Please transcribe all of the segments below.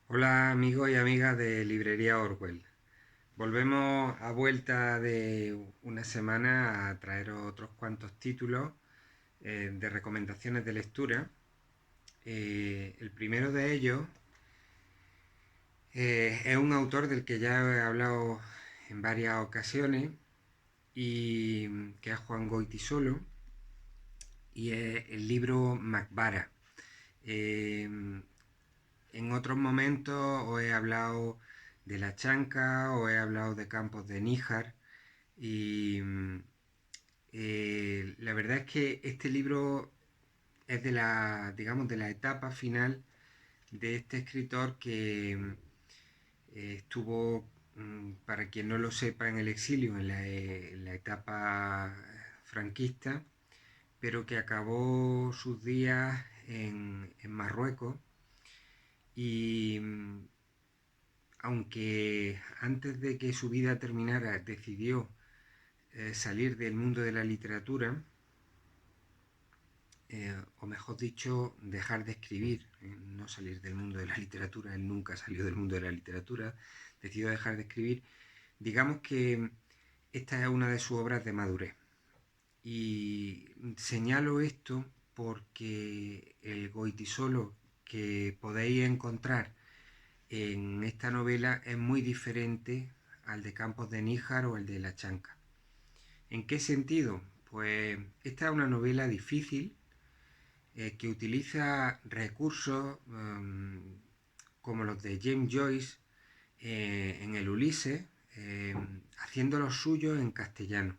Hola amigos y amigas de Librería Orwell. Volvemos a vuelta de una semana a traeros otros cuantos títulos de recomendaciones de lectura. El primero de ellos es un autor del que ya he hablado en varias ocasiones y que es Juan Goytisolo y es el libro Macbara. Eh, En otros momentos os he hablado de La Chanca, os he hablado de Campos de Níjar y la verdad es que este libro es de la, digamos, de la etapa final de este escritor que estuvo, para quien no lo sepa, en el exilio en la etapa franquista, pero que acabó sus días en Marruecos y aunque antes de que su vida terminara decidió salir del mundo de la literatura, o mejor dicho, dejar de escribir, no salir del mundo de la literatura, él nunca salió del mundo de la literatura, decidió dejar de escribir, digamos que esta es una de sus obras de madurez. Y señalo esto porque el Goitisolo que podéis encontrar en esta novela es muy diferente al de Campos de Níjar o el de La Chanca. ¿En qué sentido? Pues esta es una novela difícil que utiliza recursos como los de James Joyce en el Ulises, haciendo los suyos en castellano.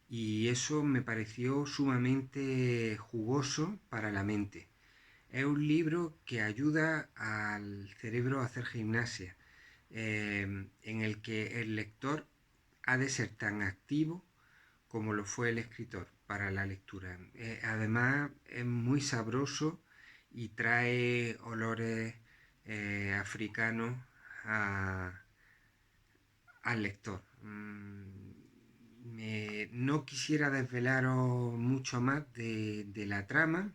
Y eso me pareció sumamente jugoso para la mente. Es un libro que ayuda al cerebro a hacer gimnasia, en el que el lector ha de ser tan activo como lo fue el escritor para la lectura. Además es muy sabroso y trae olores africanos a- al lector. No quisiera desvelaros mucho más de la trama,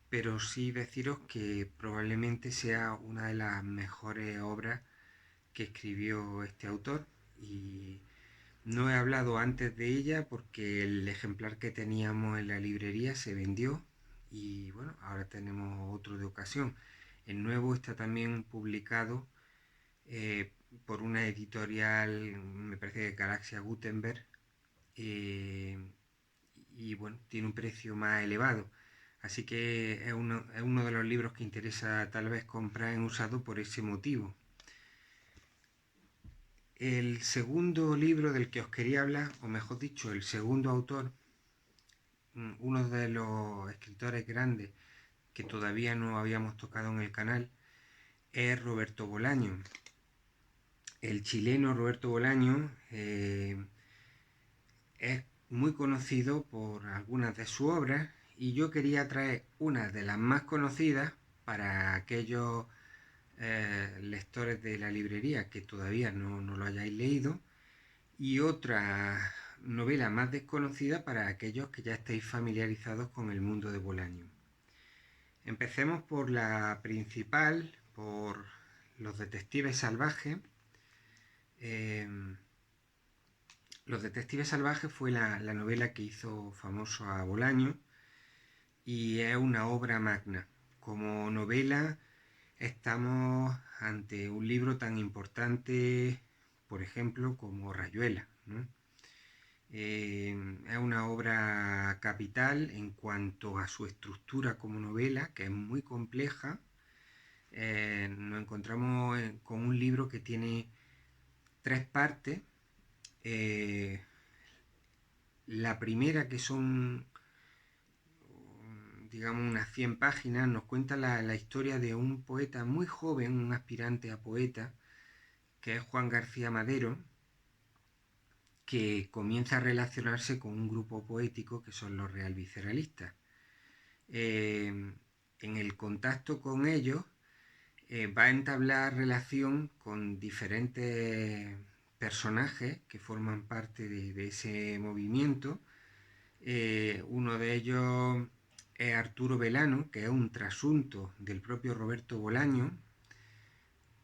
pero sí deciros que probablemente sea una de las mejores obras que escribió este autor y no he hablado antes de ella porque el ejemplar que teníamos en la librería se vendió y bueno, ahora tenemos otro de ocasión. El nuevo está también publicado eh, por una editorial, me parece que Galaxia Gutenberg, eh, y bueno, tiene un precio más elevado. Así que es uno de los libros que interesa tal vez comprar en usado por ese motivo. El segundo libro del que os quería hablar, o mejor dicho, el segundo autor, uno de los escritores grandes que todavía no habíamos tocado en el canal, es Roberto Bolaño. El chileno Roberto Bolaño es muy conocido por algunas de sus obras y yo quería traer una de las más conocidas para aquellos lectores de la librería que todavía no lo hayáis leído y otra novela más desconocida para aquellos que ya estéis familiarizados con el mundo de Bolaño. Empecemos por la principal, por Los Detectives Salvajes. Eh, Los Detectives Salvajes fue la novela que hizo famoso a Bolaño y es una obra magna. Como novela estamos ante un libro tan importante, por ejemplo, como Rayuela, ¿no? Es una obra capital en cuanto a su estructura como novela, que es muy compleja. Nos encontramos con un libro que tiene tres partes. Eh, la primera, que son, digamos, unas 100 páginas, nos cuenta la historia de un poeta muy joven, un aspirante a poeta, que es Juan García Madero, que comienza a relacionarse con un grupo poético que son los realviceralistas. En el contacto con ellos va a entablar relación con diferentes personajes que forman parte de ese movimiento. Uno de ellos es Arturo Velano, que es un trasunto del propio Roberto Bolaño,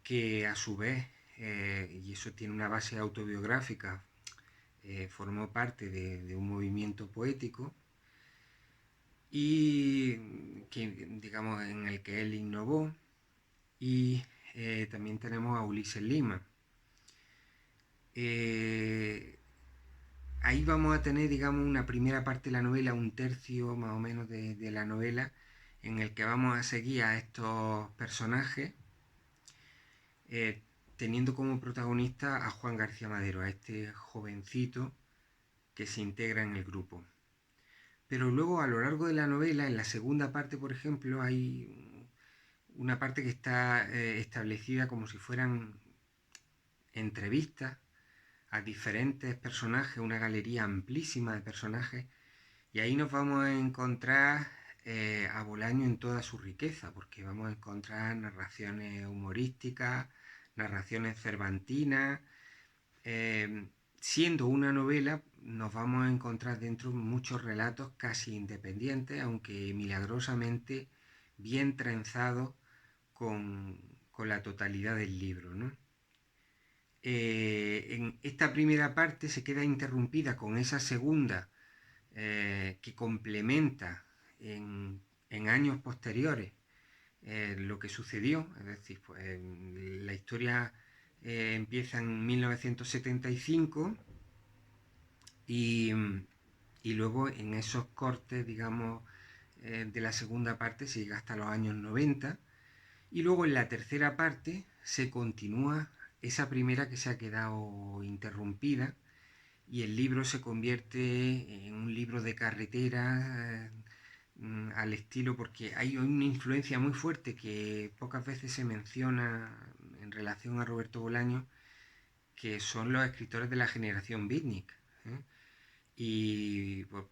que a su vez, y eso tiene una base autobiográfica, formó parte de un movimiento poético y que, digamos, en el que él innovó. Y también tenemos a Ulises Lima. Eh, Ahí vamos a tener, digamos, una primera parte de la novela, un tercio más o menos de la novela, en el que vamos a seguir a estos personajes, eh, teniendo como protagonista a Juan García Madero, a este jovencito que se integra en el grupo. Pero luego a lo largo de la novela, en la segunda parte, por ejemplo, hay una parte que está establecida como si fueran entrevistas a diferentes personajes, una galería amplísima de personajes, y ahí nos vamos a encontrar a Bolaño en toda su riqueza, porque vamos a encontrar narraciones humorísticas, narraciones cervantinas. eh, Siendo una novela, nos vamos a encontrar dentro muchos relatos casi independientes, aunque milagrosamente bien trenzados con la totalidad del libro, ¿no? En esta primera parte se queda interrumpida con esa segunda que complementa en años posteriores lo que sucedió, es decir, pues, la historia empieza en 1975 y, y luego en esos cortes, digamos, de la segunda parte se llega hasta los años 90 y luego en la tercera parte se continúa esa primera que se ha quedado interrumpida y el libro se convierte en un libro de carretera al estilo, porque hay una influencia muy fuerte que pocas veces se menciona en relación a Roberto Bolaño, que son los escritores de la generación beatnik. ¿Eh? Y pues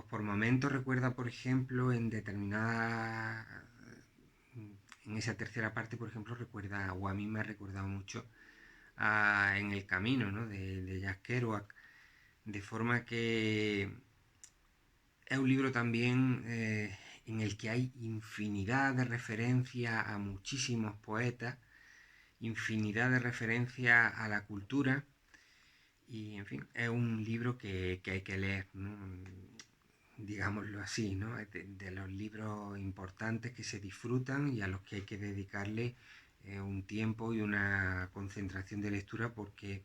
por momentos recuerda, por ejemplo, en esa tercera parte, por ejemplo, recuerda, o a mí me ha recordado mucho, En el camino, ¿no? de Jack Kerouac, de forma que es un libro también en el que hay infinidad de referencias a muchísimos poetas, infinidad de referencias a la cultura y, en fin, es un libro que hay que leer, ¿no? Digámoslo así, ¿no? De los libros importantes que se disfrutan y a los que hay que dedicarle un tiempo y una concentración de lectura porque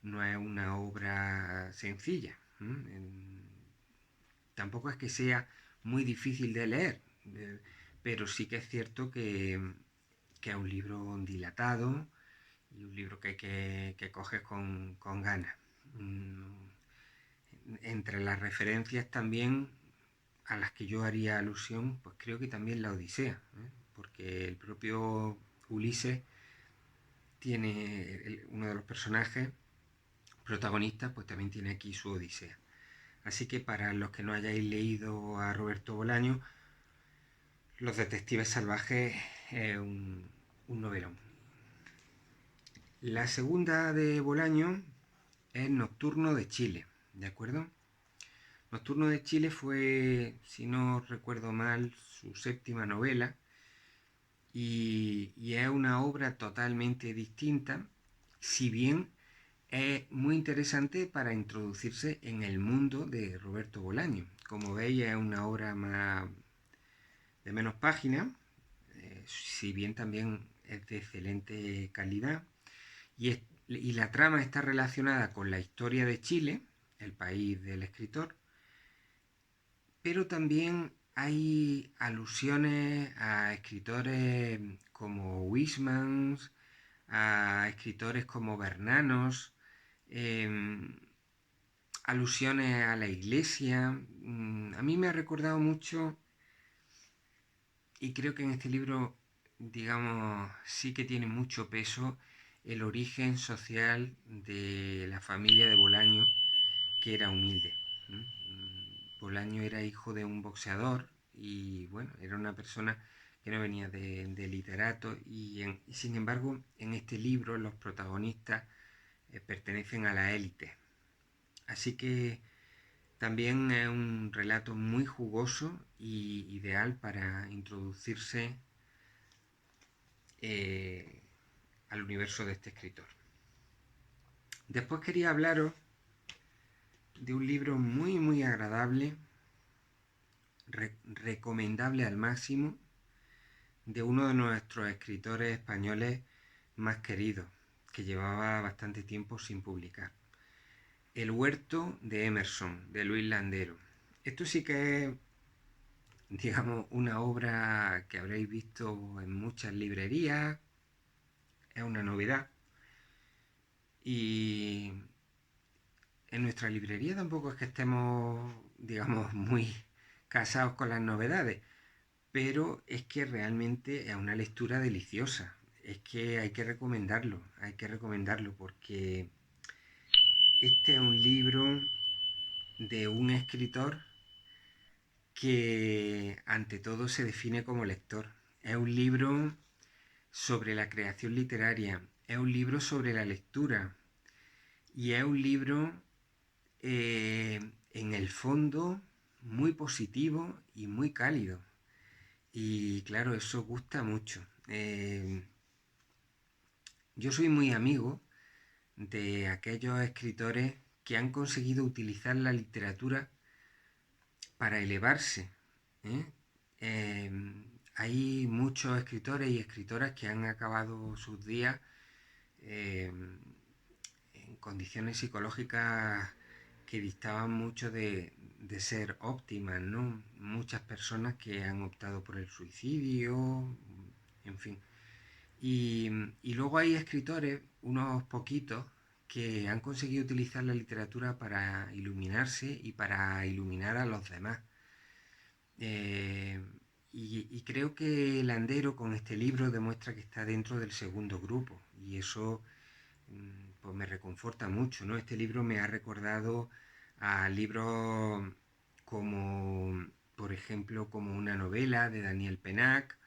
no es una obra sencilla. Tampoco es que sea muy difícil de leer, pero sí que es cierto que es un libro dilatado y un libro que hay que coger con ganas. Mm, Entre las referencias también a las que yo haría alusión, pues creo que también la Odisea, porque el propio Ulises tiene, uno de los personajes protagonistas, pues también tiene aquí su Odisea. Así que para los que no hayáis leído a Roberto Bolaño, Los Detectives Salvajes es un novelón. La segunda de Bolaño es Nocturno de Chile, ¿de acuerdo? Nocturno de Chile fue, si no recuerdo mal, su séptima novela y es una obra totalmente distinta, si bien es muy interesante para introducirse en el mundo de Roberto Bolaño. Como veis, es una obra más de menos páginas, si bien también es de excelente calidad, y la trama está relacionada con la historia de Chile, el país del escritor, pero también hay alusiones a escritores como Huysmans, a escritores como Bernanos, eh, alusiones a la iglesia. A mí me ha recordado mucho, y creo que en este libro, digamos, sí que tiene mucho peso el origen social de la familia de Bolaño, que era humilde. Bolaño era hijo de un boxeador y, bueno, era una persona que no venía de literato y sin embargo en este libro los protagonistas pertenecen a la élite. Así que también es un relato muy jugoso y ideal para introducirse al universo de este escritor. Después quería hablaros de un libro muy muy agradable, recomendable al máximo, de uno de nuestros escritores españoles más queridos, que llevaba bastante tiempo sin publicar. El huerto de Emerson, de Luis Landero. Esto sí que es, digamos, una obra que habréis visto en muchas librerías, es una novedad. Y en nuestra librería tampoco es que estemos, digamos, muy casados con las novedades, pero es que realmente es una lectura deliciosa. Es que hay que recomendarlo porque este es un libro de un escritor que ante todo se define como lector. Es un libro sobre la creación literaria, es un libro sobre la lectura y es un libro en el fondo muy positivo y muy cálido. Y claro, eso gusta mucho. Yo soy muy amigo de aquellos escritores que han conseguido utilizar la literatura para elevarse. ¿eh? Eh, Hay muchos escritores y escritoras que han acabado sus días eh, en condiciones psicológicas que distaban mucho de ser óptimas, ¿no? Muchas personas que han optado por el suicidio, en fin. Y luego hay escritores, unos poquitos, que han conseguido utilizar la literatura para iluminarse y para iluminar a los demás. Eh, y creo que Landero con este libro demuestra que está dentro del segundo grupo y eso pues me reconforta mucho, ¿no? Este libro me ha recordado a libros como, por ejemplo, como una novela de Daniel Pennac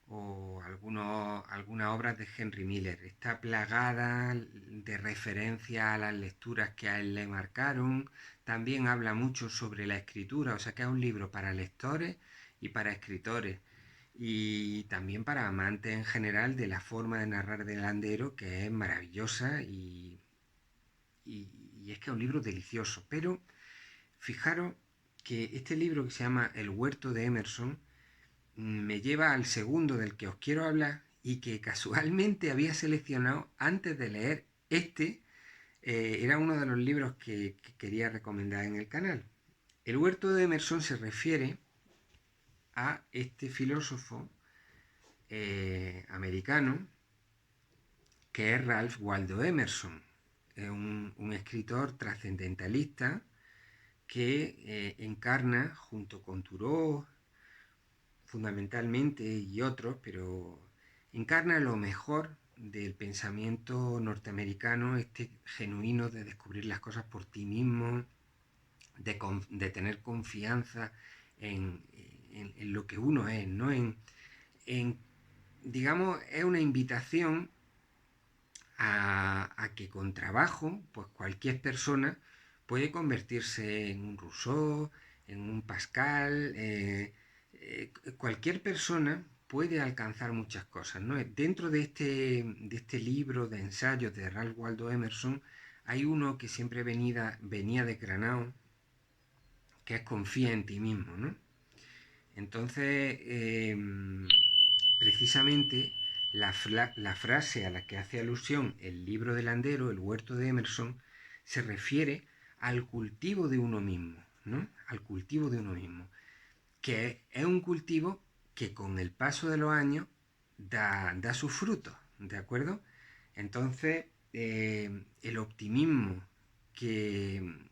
o algunas obras de Henry Miller. Está plagada de referencias a las lecturas que a él le marcaron. También habla mucho sobre la escritura, o sea que es un libro para lectores y para escritores. Y también para amantes en general de la forma de narrar de Landero, que es maravillosa y es que es un libro delicioso. Pero fijaros que este libro que se llama El huerto de Emerson me lleva al segundo del que os quiero hablar y que casualmente había seleccionado antes de leer este. Era uno de los libros que quería recomendar en el canal. El huerto de Emerson se refiere a este filósofo americano que es Ralph Waldo Emerson, un escritor trascendentalista que encarna junto con Thoreau fundamentalmente y otros, pero encarna lo mejor del pensamiento norteamericano, este genuino de descubrir las cosas por ti mismo, de tener confianza en lo que uno es, ¿no? En, digamos, es una invitación a que con trabajo, pues cualquier persona puede convertirse en un Rousseau, en un Pascal, cualquier persona puede alcanzar muchas cosas, ¿no? Dentro de este libro de ensayos de Ralph Waldo Emerson hay uno que siempre venía de Granado, que es confía en ti mismo, ¿no? Entonces, precisamente la frase a la que hace alusión el libro del Landero, el huerto de Emerson, se refiere al cultivo de uno mismo, ¿no? Al cultivo de uno mismo, que es un cultivo que con el paso de los años da sus frutos, ¿de acuerdo? Entonces, el optimismo que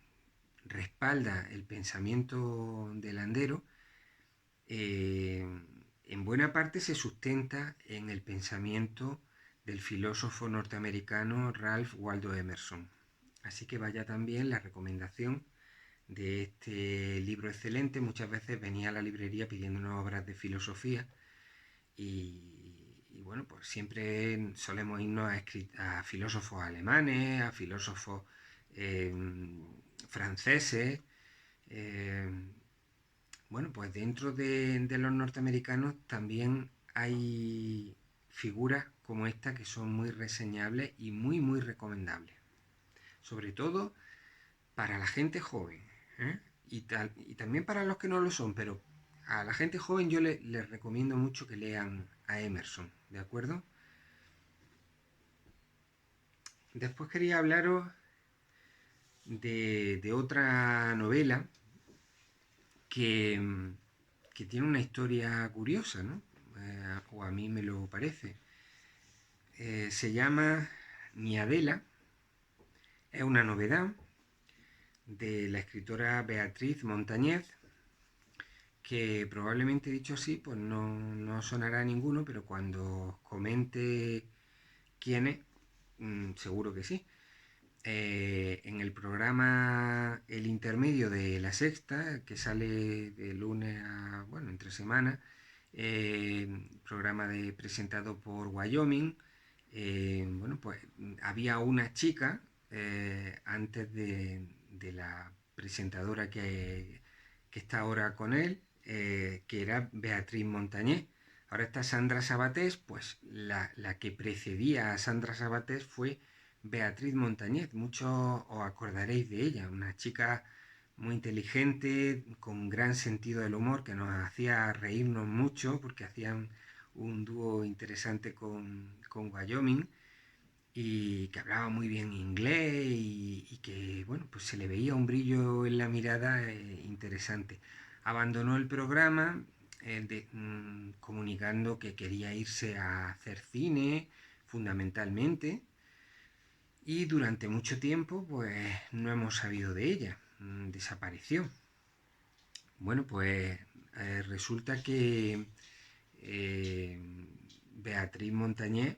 respalda el pensamiento del Landero eh, en buena parte se sustenta en el pensamiento del filósofo norteamericano Ralph Waldo Emerson. Así que vaya también la recomendación de este libro excelente. Muchas veces venía a la librería pidiéndonos obras de filosofía y bueno, pues siempre solemos irnos a filósofos alemanes, a filósofos eh, franceses, eh, bueno, pues dentro de los norteamericanos también hay figuras como esta que son muy reseñables y muy recomendables. Sobre todo para la gente joven, ¿eh? Y también para los que no lo son, pero a la gente joven yo les recomiendo mucho que lean a Emerson, ¿de acuerdo? Después quería hablaros de otra novela que, que tiene una historia curiosa, ¿no? O a mí me lo parece. Se llama Mi Adela, es una novedad de la escritora Beatriz Montañez, que probablemente dicho así, pues no sonará a ninguno, pero cuando os comente quién es, seguro que sí. En el programa El Intermedio de La Sexta, que sale de lunes a, bueno, entre semana, programa presentado por Wyoming, bueno, pues había una chica antes de la presentadora que está ahora con él, que era Beatriz Montañés. Ahora está Sandra Sabatés, pues la que precedía a Sandra Sabatés fue Beatriz Montañez. Muchos os acordaréis de ella, una chica muy inteligente, con gran sentido del humor, que nos hacía reírnos mucho porque hacían un dúo interesante con Wyoming y que hablaba muy bien inglés y que, bueno, pues se le veía un brillo en la mirada interesante. Abandonó el programa comunicando que quería irse a hacer cine, fundamentalmente, y durante mucho tiempo, pues no hemos sabido de ella, desapareció. Bueno, pues resulta que Beatriz Montañés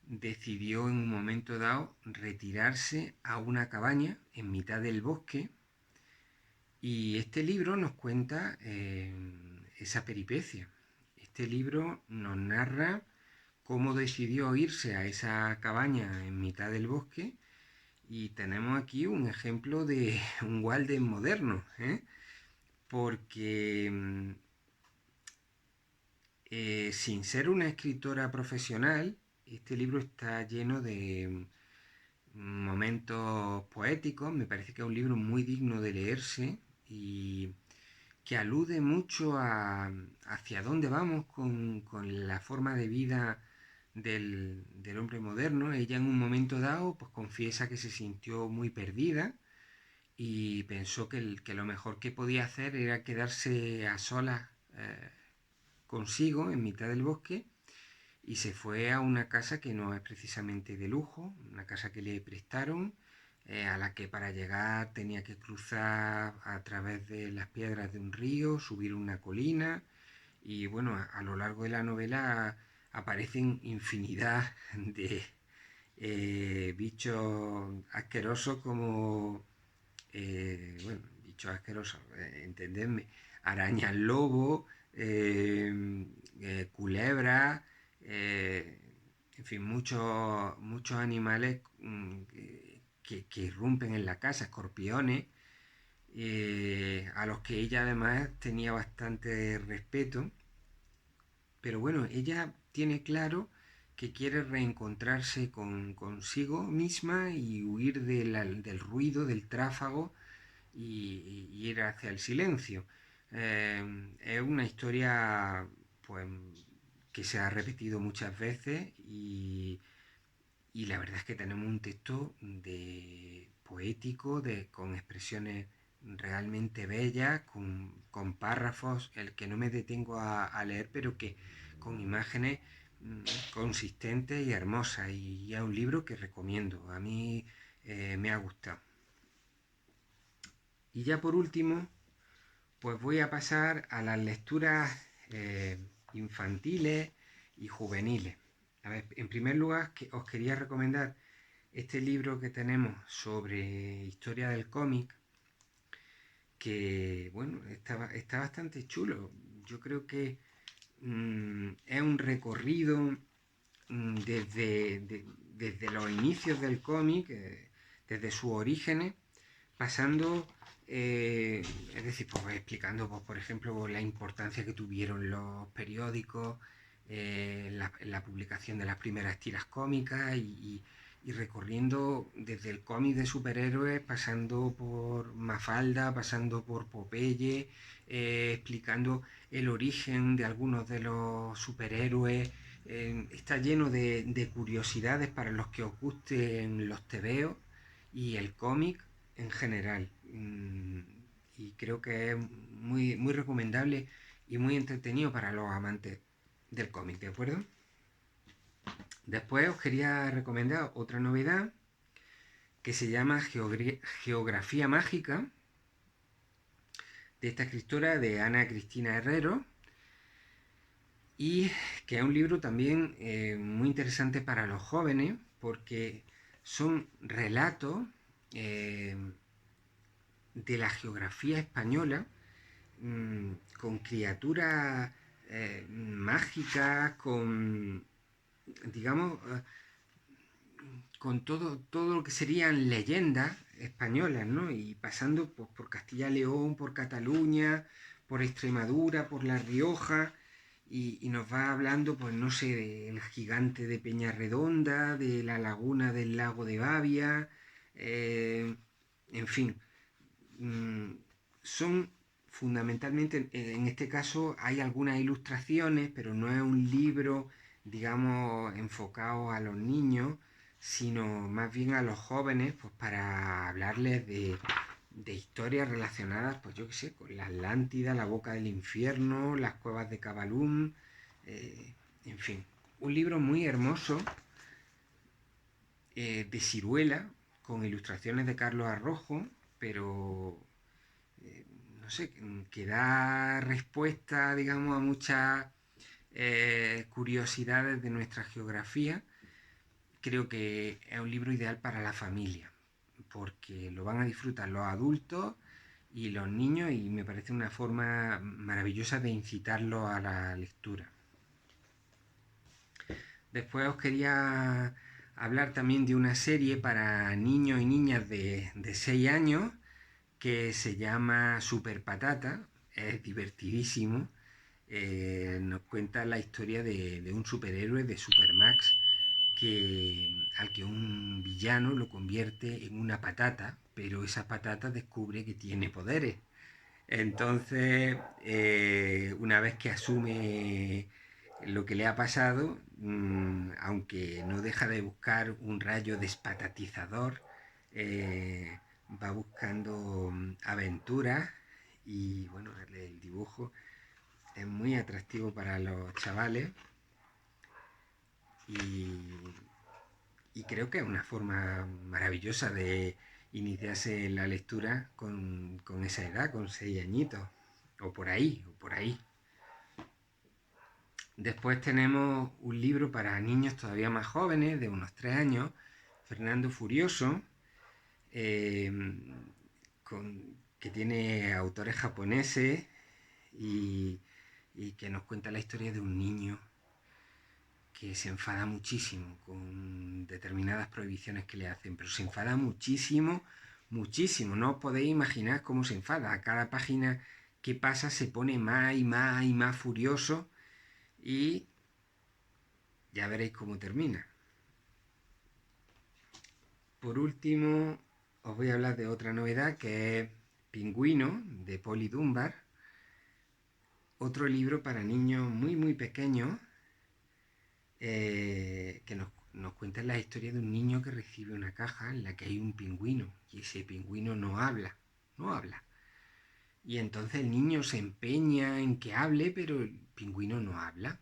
decidió en un momento dado retirarse a una cabaña en mitad del bosque y este libro nos cuenta esa peripecia. Este libro nos narra cómo decidió irse a esa cabaña en mitad del bosque y tenemos aquí un ejemplo de un Walden moderno, ¿eh? Porque sin ser una escritora profesional, este libro está lleno de momentos poéticos, me parece que es un libro muy digno de leerse y que alude mucho hacia dónde vamos con la forma de vida del hombre moderno. Ella en un momento dado pues confiesa que se sintió muy perdida y pensó que lo mejor que podía hacer era quedarse a solas consigo en mitad del bosque y se fue a una casa que no es precisamente de lujo, una casa que le prestaron, a la que para llegar tenía que cruzar a través de las piedras de un río, subir una colina y bueno, a lo largo de la novela aparecen infinidad de bichos asquerosos como, bueno, bichos asquerosos, entendedme, arañas lobo, culebras, en fin, muchos animales que irrumpen en la casa, escorpiones, a los que ella además tenía bastante respeto, pero bueno, ella tiene claro que quiere reencontrarse consigo misma y huir del ruido, del tráfago y ir hacia el silencio. Es una historia pues, que se ha repetido muchas veces y la verdad es que tenemos un texto poético, con expresiones realmente bellas, con párrafos, el que no me detengo a leer, pero que con imágenes consistentes y hermosas. Y es un libro que recomiendo. A mí me ha gustado. Y ya por último, pues voy a pasar a las lecturas infantiles y juveniles. A ver, en primer lugar, os quería recomendar este libro que tenemos sobre historia del cómic, que bueno, está bastante chulo. Yo creo que es un recorrido desde los inicios del cómic, desde sus orígenes, pasando, es decir, pues explicando, pues, por ejemplo, la importancia que tuvieron los periódicos la publicación de las primeras tiras cómicas y recorriendo desde el cómic de superhéroes, pasando por Mafalda, pasando por Popeye, explicando el origen de algunos de los superhéroes. Está lleno de curiosidades para los que os gusten los tebeos y el cómic en general. Y creo que es muy recomendable y muy entretenido para los amantes del cómic, ¿de acuerdo? Después os quería recomendar otra novedad que se llama Geografía Mágica, de esta escritora, de Ana Cristina Herrero, y que es un libro también muy interesante para los jóvenes porque son relatos eh, de la geografía española, con criaturas mágicas, con, digamos, con todo lo que serían leyendas españolas, ¿no? Y pasando por Castilla y León, por Cataluña, por Extremadura, por La Rioja, y nos va hablando, pues no sé, del gigante de Peñarredonda, de la laguna del lago de Babia, en fin, son fundamentalmente, en este caso hay algunas ilustraciones, pero no es un libro, digamos, enfocado a los niños, sino más bien a los jóvenes, pues para hablarles de historias relacionadas, pues yo qué sé, con la Atlántida, la Boca del Infierno, las cuevas de Cabalún, en fin, un libro muy hermoso, de ciruela, con ilustraciones de Carlos Arrojo, pero eh, no sé, que da respuesta, digamos, a muchas curiosidades de nuestra geografía. Creo que es un libro ideal para la familia, porque lo van a disfrutar los adultos y los niños, y me parece una forma maravillosa de incitarlos a la lectura. Después os quería hablar también de una serie para niños y niñas de 6 años que se llama Super Patata, es divertidísimo. Nos cuenta la historia de un superhéroe, de Supermax, al que un villano lo convierte en una patata, pero esa patata descubre que tiene poderes. Entonces, una vez que asume lo que le ha pasado, aunque no deja de buscar un rayo despatatizador, va buscando aventuras, y bueno, el dibujo es muy atractivo para los chavales, y, y creo que es una forma maravillosa de iniciarse en la lectura con esa edad, con 6 añitos, o por ahí, o por ahí. Después tenemos un libro para niños todavía más jóvenes, de unos 3 años, Fernando Furioso, eh, que tiene autores japoneses, y, y que nos cuenta la historia de un niño que se enfada muchísimo con determinadas prohibiciones que le hacen, pero se enfada muchísimo, muchísimo. No os podéis imaginar cómo se enfada. A cada página que pasa se pone más y más y más furioso, y ya veréis cómo termina. Por último, os voy a hablar de otra novedad, que es Pingüino, de Polly Dunbar, otro libro para niños muy pequeños, que nos cuenta la historia de un niño que recibe una caja en la que hay un pingüino, y ese pingüino no habla, no habla. Y entonces el niño se empeña en que hable, pero el pingüino no habla,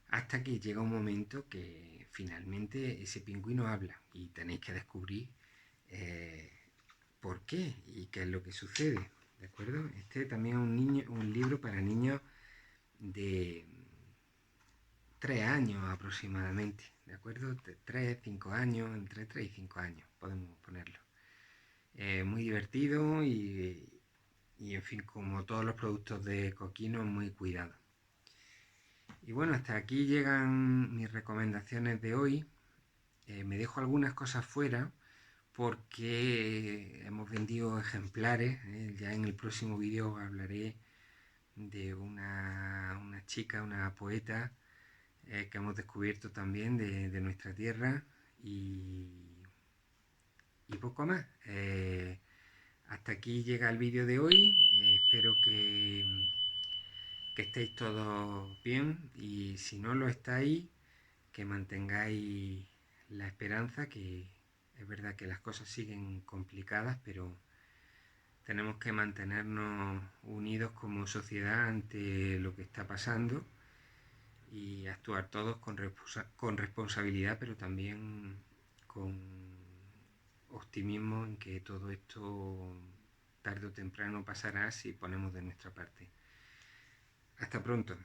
hasta que llega un momento que finalmente ese pingüino habla, y tenéis que descubrir eh, por qué y qué es lo que sucede, ¿de acuerdo? Este también es un libro para niños de 3 años aproximadamente, ¿de acuerdo? De 3, 5 años, entre 3 y 5 años podemos ponerlo. Muy divertido, y en fin, como todos los productos de Coquino, muy cuidado. Y bueno, hasta aquí llegan mis recomendaciones de hoy. Me dejo algunas cosas fuera porque hemos vendido ejemplares. Ya en el próximo vídeo hablaré de una chica, una poeta, que hemos descubierto también de nuestra tierra y poco más. Hasta aquí llega el vídeo de hoy. Espero que estéis todos bien y si no lo estáis, que mantengáis la esperanza, que es verdad que las cosas siguen complicadas, pero tenemos que mantenernos unidos como sociedad ante lo que está pasando y actuar todos con responsabilidad, pero también con optimismo en que todo esto tarde o temprano pasará si ponemos de nuestra parte. Hasta pronto.